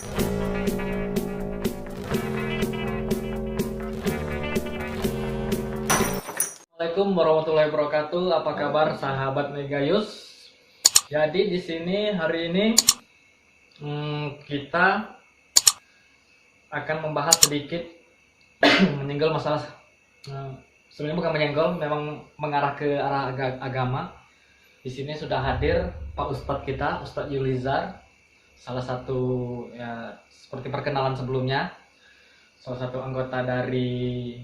Assalamualaikum warahmatullahi wabarakatuh. Apa kabar sahabat Megayus? Jadi di sini hari ini kita akan membahas sedikit menyenggol masalah sebenarnya bukan menyenggol, memang mengarah ke arah agama. Di sini sudah hadir Pak Ustadz kita, Ustadz Yulizar, salah satu ya seperti perkenalan sebelumnya, salah satu anggota dari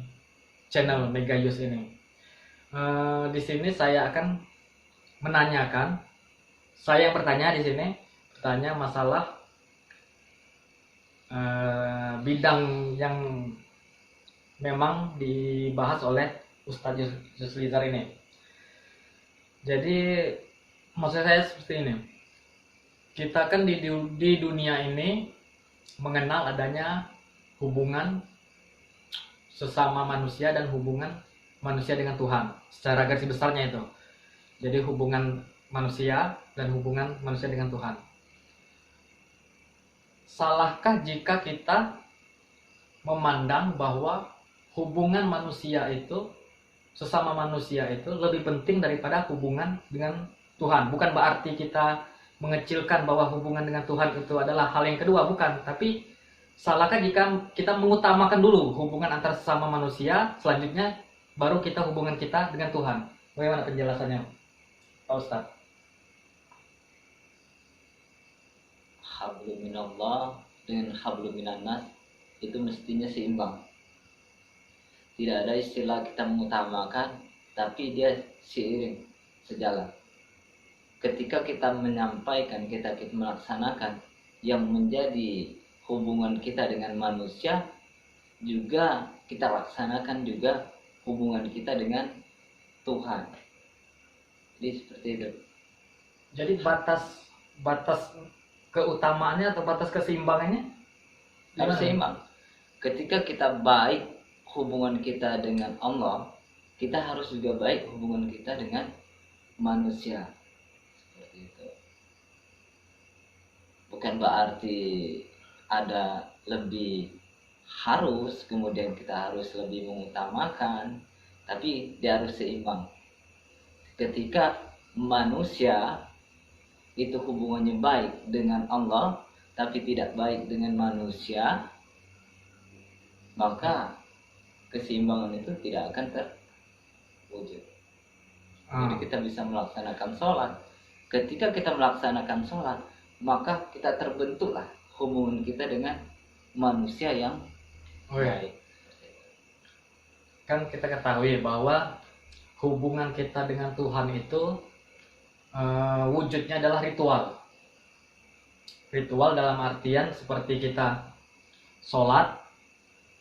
channel Megayus ini. Di sini saya akan menanyakan, saya yang bertanya di sini, bertanya masalah bidang yang memang dibahas oleh Ustadz Yulizar ini. Jadi maksud saya seperti ini, kita kan di dunia ini mengenal adanya hubungan sesama manusia dan hubungan manusia dengan Tuhan secara garis besarnya itu. Jadi hubungan manusia dan hubungan manusia dengan Tuhan. Salahkah jika kita memandang bahwa hubungan manusia itu, sesama manusia itu lebih penting daripada hubungan dengan Tuhan? Bukan berarti kita mengecilkan bahwa hubungan dengan Tuhan itu adalah hal yang kedua, bukan. Tapi salahkah jika kita mengutamakan dulu hubungan antar sesama manusia, selanjutnya baru kita hubungan kita dengan Tuhan? Bagaimana penjelasannya, Pak Ustadz? Hablum minallah dengan hablum minannas itu mestinya seimbang. Tidak ada istilah kita mengutamakan, tapi dia seiring, sejalan. Ketika kita menyampaikan, kita melaksanakan yang menjadi hubungan kita dengan manusia, juga kita laksanakan juga hubungan kita dengan Tuhan. Jadi seperti itu. Jadi batas keutamaannya atau batas keseimbangannya Harus seimbang. Ketika kita baik hubungan kita dengan Allah, kita harus juga baik hubungan kita dengan manusia. Seperti itu. Bukan berarti ada lebih harus, kemudian kita harus lebih mengutamakan, tapi dia harus seimbang. Ketika manusia itu hubungannya baik dengan Allah tapi tidak baik dengan manusia, maka keseimbangan itu tidak akan terwujud. Jadi kita bisa melaksanakan sholat. Ketika kita melaksanakan sholat, maka kita terbentuklah hubungan kita dengan manusia yang baik. Kan kita ketahui bahwa hubungan kita dengan Tuhan itu wujudnya adalah ritual. Ritual dalam artian seperti kita sholat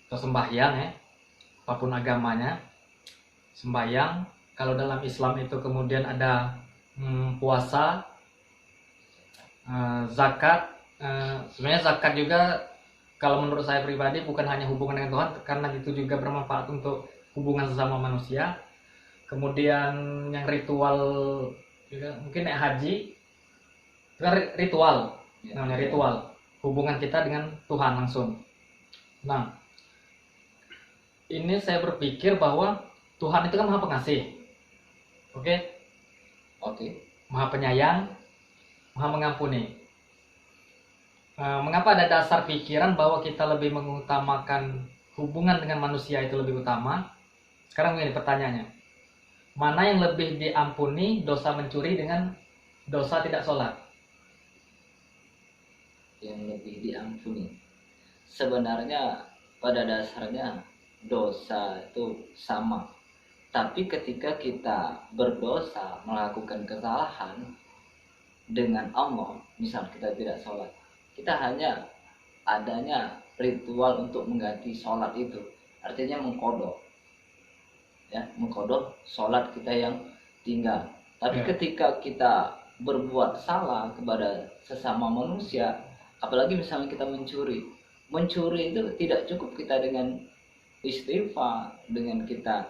atau sembahyang ya, apapun agamanya, sembahyang. Kalau dalam Islam itu kemudian ada puasa, zakat. Sebenarnya zakat juga kalau menurut saya pribadi bukan hanya hubungan dengan Tuhan, karena itu juga bermanfaat untuk hubungan sesama manusia. Kemudian yang ritual juga mungkin haji, itu kan ritual, namanya ritual, hubungan kita dengan Tuhan langsung. Nah, ini saya berpikir bahwa Tuhan itu kan maha pengasih, oke, maha penyayang, maha mengampuni. Mengapa ada dasar pikiran bahwa kita lebih mengutamakan hubungan dengan manusia itu lebih utama? Sekarang begini pertanyaannya, mana yang lebih diampuni, dosa mencuri dengan dosa tidak sholat? Yang lebih diampuni, sebenarnya pada dasarnya dosa itu sama. Tapi ketika kita berdosa, melakukan kesalahan dengan Allah, misal kita tidak sholat, kita hanya adanya ritual untuk mengganti sholat itu, artinya mengkodok, ya, mengkodok sholat kita yang tinggal. Tapi ketika kita berbuat salah kepada sesama manusia, apalagi misalnya kita mencuri itu tidak cukup kita dengan istighfar, dengan kita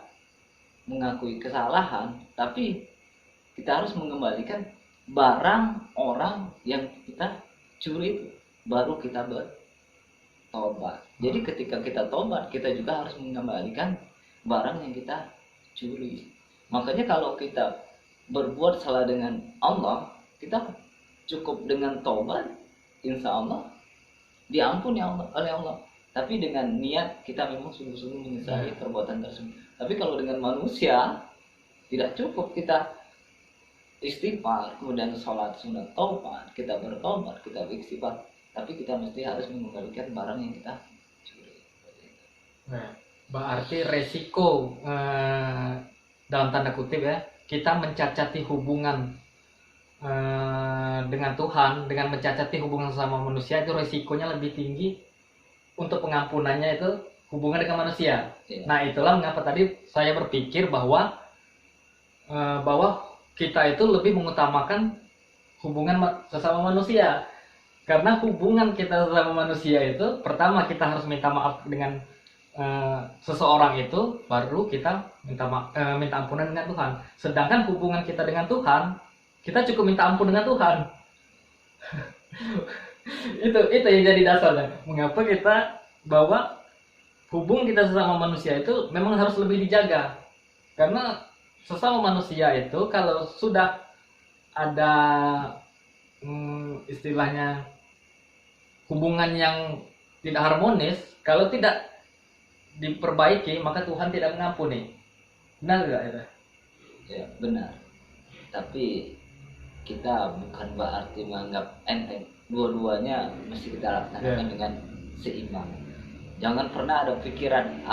mengakui kesalahan, tapi kita harus mengembalikan barang orang yang kita curi itu. baru kita bertobat. Jadi ketika kita tobat, kita juga harus mengembalikan barang yang kita curi. Makanya kalau kita berbuat salah dengan Allah, kita cukup dengan tobat, insya Allah diampuni oleh Allah. Tapi dengan niat kita memang sungguh-sungguh menyesali perbuatan tersebut. Tapi kalau dengan manusia tidak cukup kita istighfar, kemudian sholat sunat taubat, kita bertobat, kita beristighfar, tapi kita mesti harus mengembalikan barang yang kita curi. Nah, berarti resiko dalam tanda kutip ya, kita mencacati hubungan dengan Tuhan, dengan mencacati hubungan sama manusia, itu resikonya lebih tinggi untuk pengampunannya itu hubungan dengan manusia. Ya. Nah, itulah mengapa tadi saya berpikir bahwa kita itu lebih mengutamakan hubungan sesama manusia. Karena hubungan kita sesama manusia itu, pertama kita harus minta maaf dengan seseorang itu, baru kita minta ampunan dengan Tuhan. Sedangkan hubungan kita dengan Tuhan, kita cukup minta ampun dengan Tuhan. itu yang jadi dasarnya mengapa kita bahwa hubungan kita sesama manusia itu memang harus lebih dijaga. Karena sesama manusia itu kalau sudah ada istilahnya hubungan yang tidak harmonis, kalau tidak diperbaiki maka Tuhan tidak mengampuni. Benar tidak itu? Ya benar. Tapi kita bukan berarti menganggap enteng. Dua-duanya mesti kita laksanakan dengan seimbang. Jangan pernah ada pikiran,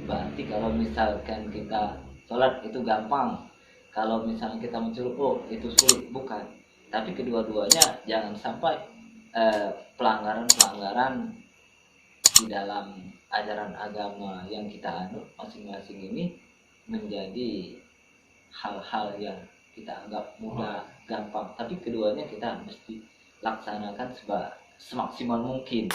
berarti kalau misalkan kita sholat itu gampang, kalau misalnya kita mencuri itu sulit. Bukan. Tapi kedua-duanya jangan sampai pelanggaran-pelanggaran di dalam ajaran agama yang kita anut masing-masing ini menjadi hal-hal yang kita anggap mudah, gampang, tapi keduanya kita mesti laksanakan semaksimal mungkin.